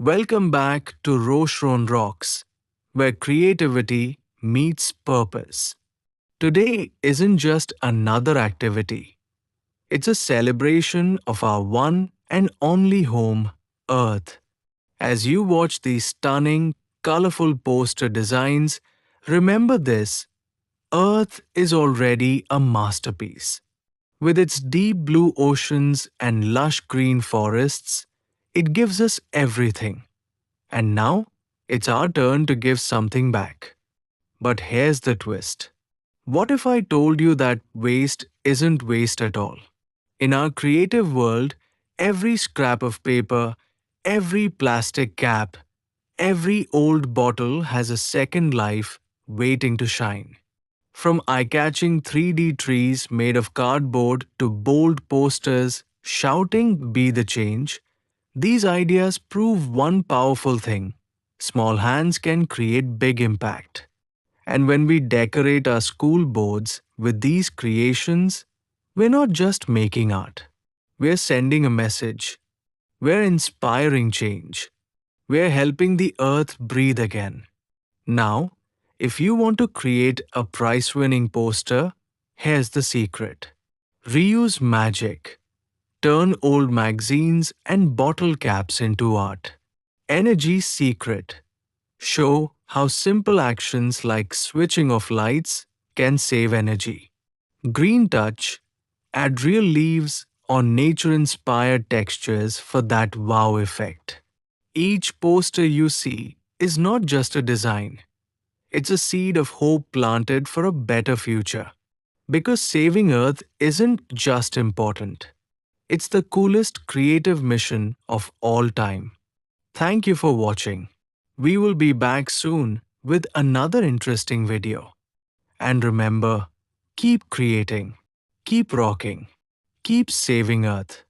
Welcome back to Roshron Rocks, where creativity meets purpose. Today isn't just another activity, it's a celebration of our one and only home, Earth. As you watch these stunning, colorful poster designs, remember this: Earth is already a masterpiece. With its deep blue oceans and lush green forests, it gives us everything. And now, it's our turn to give something back. But here's the twist. What if I told you that waste isn't waste at all? In our creative world, every scrap of paper, every plastic cap, every old bottle has a second life waiting to shine. From eye-catching 3D trees made of cardboard to bold posters shouting "Be the change," these ideas prove one powerful thing: small hands can create big impact. And when we decorate our school boards with these creations, we're not just making art. We're sending a message. We're inspiring change. We're helping the earth breathe again. Now, if you want to create a prize winning poster, here's the secret: reuse magic. Turn old magazines and bottle caps into art. Energy secret: show how simple actions like switching off lights can save energy. Green touch: add real leaves or nature inspired textures for that wow effect. Each poster you see is not just a design, it's a seed of hope planted for a better future. Because saving Earth isn't just important, it's the coolest creative mission of all time. Thank you for watching. We will be back soon with another interesting video. And remember, keep creating, keep rocking, keep saving Earth.